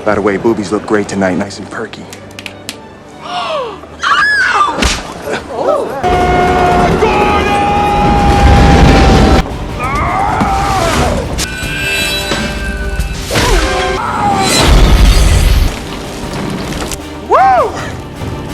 By the way, boobies look great tonight, nice and perky.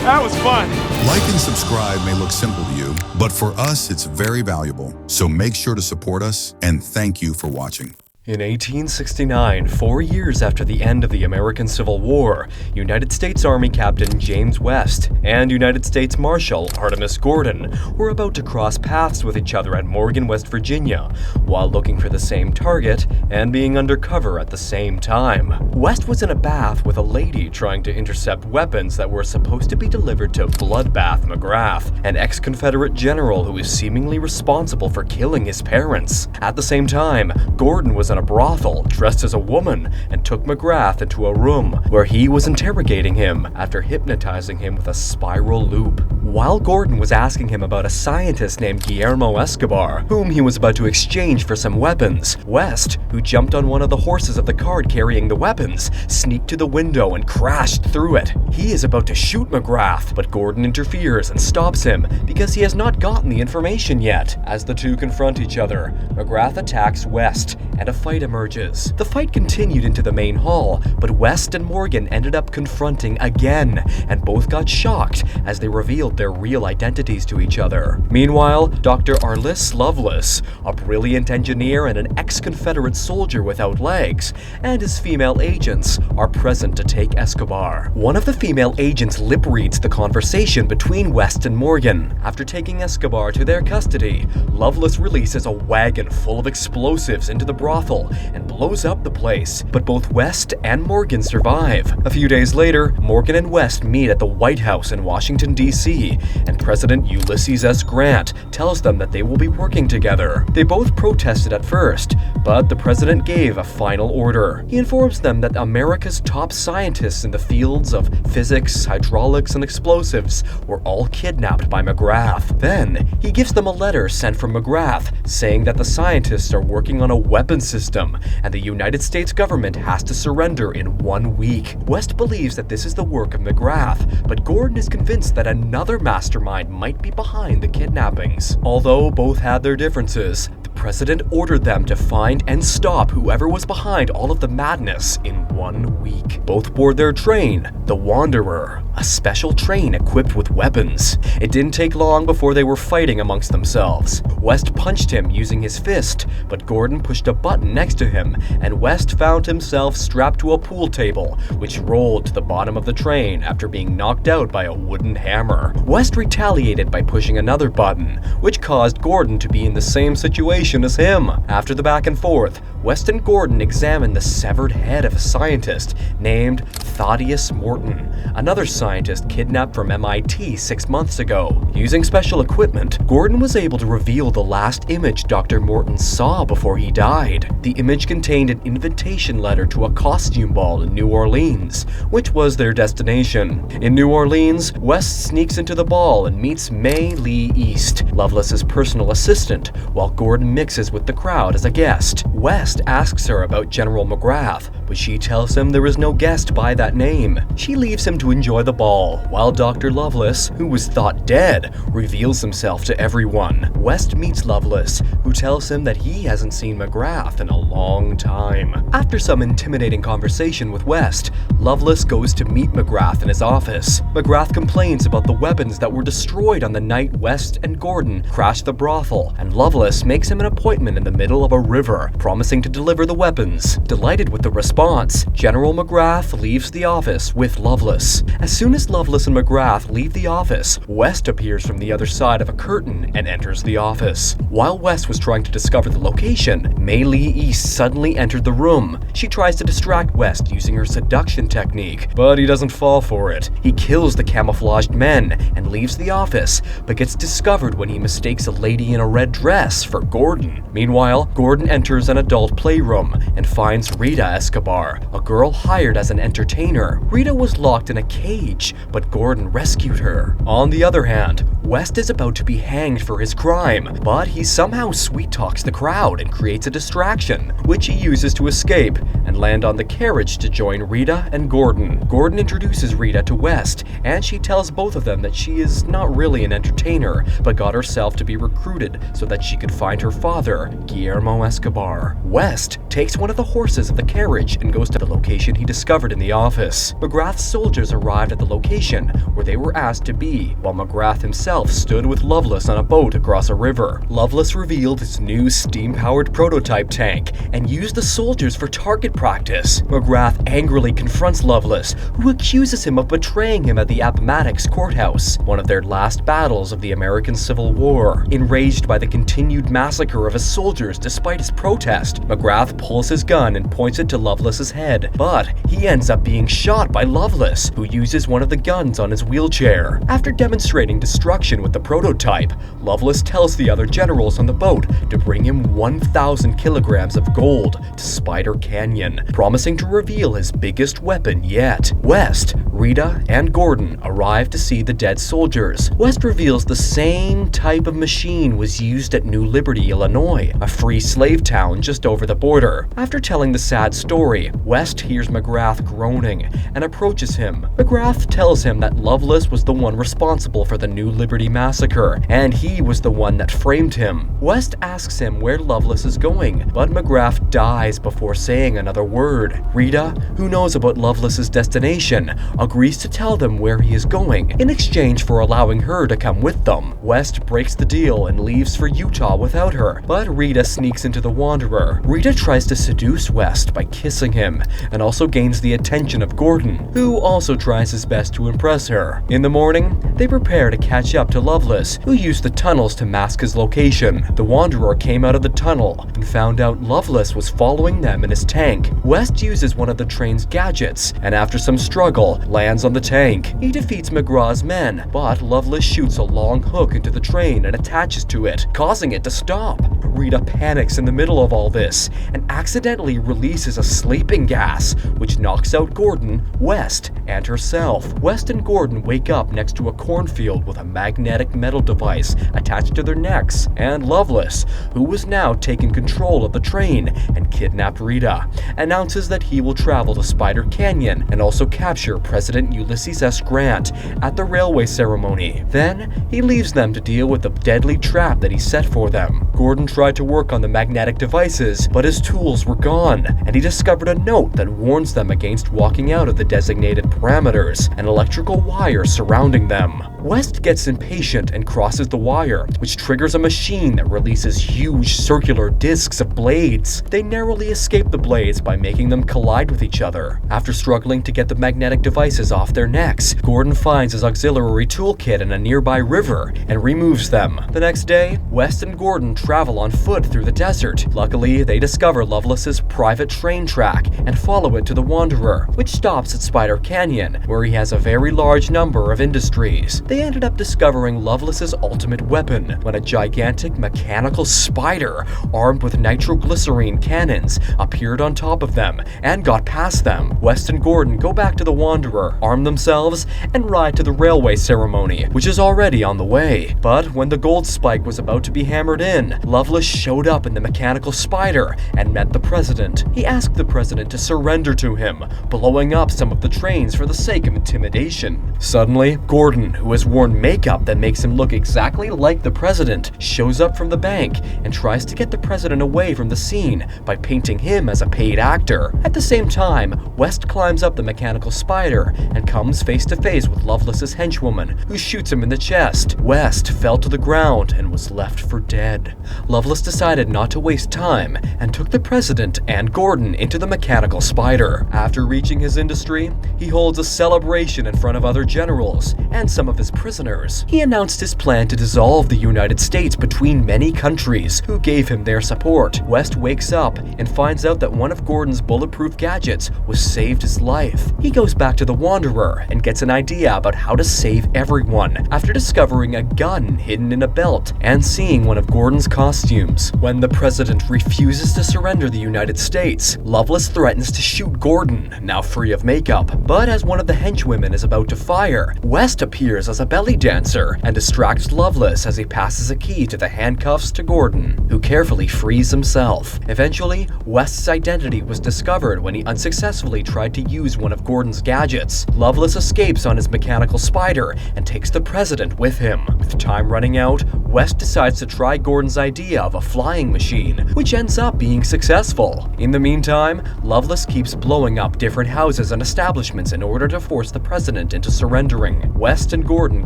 That was fun. Like and subscribe may look simple to you, but for us, it's very valuable. So make sure to support us, and thank you for watching. In 1869, 4 years after the end of the American Civil War, United States Army Captain James West and United States Marshal Artemus Gordon were about to cross paths with each other at Morgan, West Virginia, while looking for the same target and being undercover at the same time. West was in a bath with a lady trying to intercept weapons that were supposed to be delivered to Bloodbath McGrath, an ex-Confederate general who was seemingly responsible for killing his parents. At the same time, Gordon was in a brothel dressed as a woman and took McGrath into a room where he was interrogating him after hypnotizing him with a spiral loop. While Gordon was asking him about a scientist named Guillermo Escobar, whom he was about to exchange for some weapons, West, who jumped on one of the horses of the cart carrying the weapons, sneaked to the window and crashed through it. He is about to shoot McGrath, but Gordon interferes and stops him because he has not gotten the information yet. As the two confront each other, McGrath attacks West and a fight emerges. The fight continued into the main hall, but West and Morgan ended up confronting again, and both got shocked as they revealed their real identities to each other. Meanwhile, Dr. Arliss Loveless, a brilliant engineer and an ex-Confederate soldier without legs, and his female agents are present to take Escobar. One of the female agents lip reads the conversation between West and Morgan. After taking Escobar to their custody, Loveless releases a wagon full of explosives into the brothel and blows up the place, but both West and Morgan survive. A few days later, Morgan and West meet at the White House in Washington, D.C., and President Ulysses S. Grant tells them that they will be working together. They both protested at first, but the president gave a final order. He informs them that America's top scientists in the fields of physics, hydraulics, and explosives were all kidnapped by McGrath. Then, he gives them a letter sent from McGrath saying that the scientists are working on a weapon system, and the United States government has to surrender in 1 week. West believes that this is the work of McGrath, but Gordon is convinced that another mastermind might be behind the kidnappings. Although both had their differences, the president ordered them to find and stop whoever was behind all of the madness in 1 week. Both board their train, the Wanderer, a special train equipped with weapons. It didn't take long before they were fighting amongst themselves. West punched him using his fist, but Gordon pushed a button next to him, and West found himself strapped to a pool table, which rolled to the bottom of the train after being knocked out by a wooden hammer. West retaliated by pushing another button, which caused Gordon to be in the same situation as him. After the back and forth, West and Gordon examined the severed head of a scientist named Thaddeus Morton, another scientist kidnapped from MIT 6 months ago. Using special equipment, Gordon was able to reveal the last image Dr. Morton saw before he died. The image contained an invitation letter to a costume ball in New Orleans, which was their destination. In New Orleans, West sneaks into the ball and meets May Lee East, Loveless's personal assistant, while Gordon mixes with the crowd as a guest. West asks her about General McGrath, but she tells him there is no guest by that name. She leaves him to enjoy the ball, while Dr. Loveless, who was thought dead, reveals himself to everyone. West meets Loveless, who tells him that he hasn't seen McGrath in a long time. After some intimidating conversation with West, Loveless goes to meet McGrath in his office. McGrath complains about the weapons that were destroyed on the night West and Gordon crashed the brothel, and Loveless makes him an appointment in the middle of a river, promising to deliver the weapons. Delighted with the response, General McGrath leaves the office with Loveless. As soon as Loveless and McGrath leave the office, West appears from the other side of a curtain and enters the office. While West was trying to discover the location, May Lee East suddenly entered the room. She tries to distract West using her seduction technique, but he doesn't fall for it. He kills the camouflaged men and leaves the office, but gets discovered when he mistakes a lady in a red dress for Gordon. Meanwhile, Gordon enters an adult playroom and finds Rita Escobar Escobar, a girl hired as an entertainer. Rita was locked in a cage, but Gordon rescued her. On the other hand, West is about to be hanged for his crime, but he somehow sweet-talks the crowd and creates a distraction, which he uses to escape and land on the carriage to join Rita and Gordon. Gordon introduces Rita to West, and she tells both of them that she is not really an entertainer, but got herself to be recruited so that she could find her father, Guillermo Escobar. West takes one of the horses of the carriage and goes to the location he discovered in the office. McGrath's soldiers arrived at the location where they were asked to be, while McGrath himself stood with Loveless on a boat across a river. Loveless revealed his new steam-powered prototype tank and used the soldiers for target practice. McGrath angrily confronts Loveless, who accuses him of betraying him at the Appomattox courthouse, one of their last battles of the American Civil War. Enraged by the continued massacre of his soldiers despite his protest, McGrath pulls his gun and points it to Loveless's head, but he ends up being shot by Loveless, who uses one of the guns on his wheelchair. After demonstrating destruction with the prototype, Loveless tells the other generals on the boat to bring him 1,000 kilograms of gold to Spider Canyon, promising to reveal his biggest weapon yet. West, Rita, and Gordon arrive to see the dead soldiers. West reveals the same type of machine was used at New Liberty, Illinois, a free slave town just over the border. After telling the sad story, West hears McGrath groaning and approaches him. McGrath tells him that Loveless was the one responsible for the New Liberty massacre, and he was the one that framed him. West asks him where Loveless is going, but McGrath dies before saying another word. Rita, who knows about Loveless's destination, agrees to tell them where he is going in exchange for allowing her to come with them. West breaks the deal and leaves for Utah without her, but Rita sneaks into the Wanderer. Rita tries to seduce West by kissing him and also gains the attention of Gordon, who also tries his best to impress her. In the morning, they prepare to catch up to Loveless, who used the tunnels to mask his location. The Wanderer came out of the tunnel and found out Loveless was following them in his tank. West uses one of the train's gadgets, and after some struggle, lands on the tank. He defeats McGraw's men, but Loveless shoots a long hook into the train and attaches to it, causing it to stop. Rita panics in the middle of all this and accidentally releases a sleeping gas, which knocks out Gordon, West, and herself. West and Gordon wake up next to a cornfield with a magnetic metal device attached to their necks, and Loveless, who was now taking control of the train and kidnapped Rita, announces that he will travel to Spider Canyon and also capture President Ulysses S. Grant at the railway ceremony. Then, he leaves them to deal with the deadly trap that he set for them. Gordon tried to work on the magnetic devices, but his tools were gone, and he discovered a note that warns them against walking out of the designated parameters and electrical wire surrounding them. West gets impatient and crosses the wire, which triggers a machine that releases huge circular discs of blades. They narrowly escape the blades by making them collide with each other. After struggling to get the magnetic devices off their necks, Gordon finds his auxiliary toolkit in a nearby river and removes them. The next day, West and Gordon travel on foot through the desert. Luckily, they discover Loveless's private train track and follow it to the Wanderer, which stops at Spider Canyon, where he has a very large number of industries. They ended up discovering Loveless's ultimate weapon when a gigantic mechanical spider armed with nitroglycerine cannons appeared on top of them and got past them. West and Gordon go back to the Wanderer, arm themselves, and ride to the railway ceremony, which is already on the way. But when the gold spike was about to be hammered in, Loveless showed up in the mechanical spider and met the president. He asked the president to surrender to him, blowing up some of the trains for the sake of intimidation. Suddenly, Gordon, who has worn makeup that makes him look exactly like the president, shows up from the bank and tries to get the president away from the scene by painting him as a paid actor. At the same time, West climbs up the mechanical spider and comes face to face with Loveless's henchwoman, who shoots him in the chest. West fell to the ground and was left for dead. Loveless decided not to waste time and took the president and Gordon into the mechanical spider. After reaching his industry, he holds a celebration in front of other generals and some of his prisoners. He announced his plan to dissolve the United States between many countries who gave him their support. West wakes up and finds out that one of Gordon's bulletproof gadgets was saved his life. He goes back to the Wanderer and gets an idea about how to save everyone after discovering a gun hidden in a belt and seeing one of Gordon's costumes. When the president refuses to surrender the United States, Loveless threatens to shoot Gordon, now free of makeup. But as one of the henchwomen is about to fire, West appears as a belly dancer and distracts Loveless as he passes a key to the handcuffs to Gordon, who carefully frees himself. Eventually, West's identity was discovered when he unsuccessfully tried to use one of Gordon's gadgets. Loveless escapes on his mechanical spider and takes the president with him. With time running out, West decides to try Gordon's idea of a flying machine, which ends up being successful. In the meantime, Loveless keeps blowing up different houses and establishments in order to force the president into surrendering. West and Gordon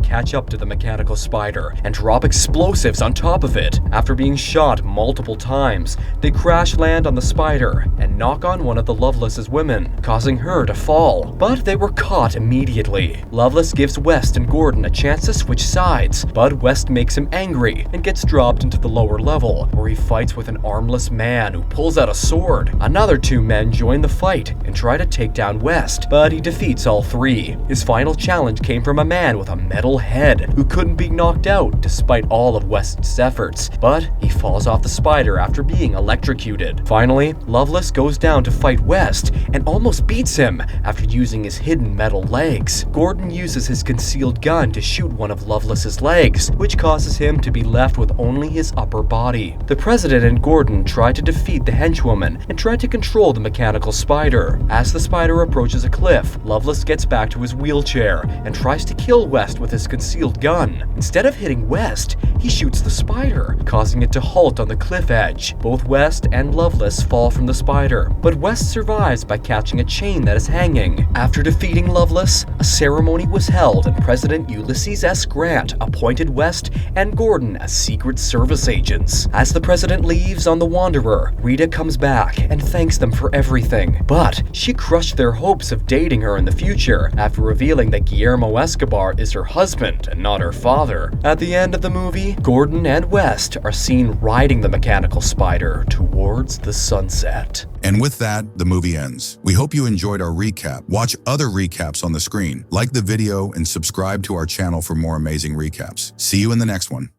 catch up to the mechanical spider and drop explosives on top of it. After being shot multiple times, they crash land on the spider and knock on one of the Loveless's women, causing her to fall. But they were caught immediately. Loveless gives West and Gordon a chance to switch sides, but West makes him angry and gets dropped into the lower level, where he fights with an armless man who pulls out a sword. Another two men join the fight and try to take down West, but he defeats all three. His final challenge came from a man with a metal head who couldn't be knocked out despite all of West's efforts, but he falls off the spider after being electrocuted. Finally, Loveless goes down to fight West and almost beats him after using his hidden metal legs. Gordon uses his concealed gun to shoot one of Loveless's legs, which causes him to be left with only his upper body. The president and Gordon try to defeat the henchwoman and try to control the mechanical spider. As the spider approaches a cliff, Loveless gets back to his wheelchair and tries to kill West with his concealed gun. Instead of hitting West, he shoots the spider, causing it to halt on the cliff edge. Both West and Loveless fall from the spider, but West survives by catching a chain that is hanging. After defeating Loveless, a ceremony was held and President Ulysses S. Grant appointed West and Gordon as Secret Service agents. As the president leaves on the Wanderer, Rita comes back and thanks them for everything, but she crushed their hopes of dating her in the future after revealing that Guillermo Escobar is her husband and not her father. At the end of the movie, Gordon and West are seen riding the mechanical spider towards the sunset. And with that, the movie ends. We hope you enjoyed our recap. Watch other recaps on the screen. Like the video and subscribe to our channel for more amazing recaps. See you in the next one.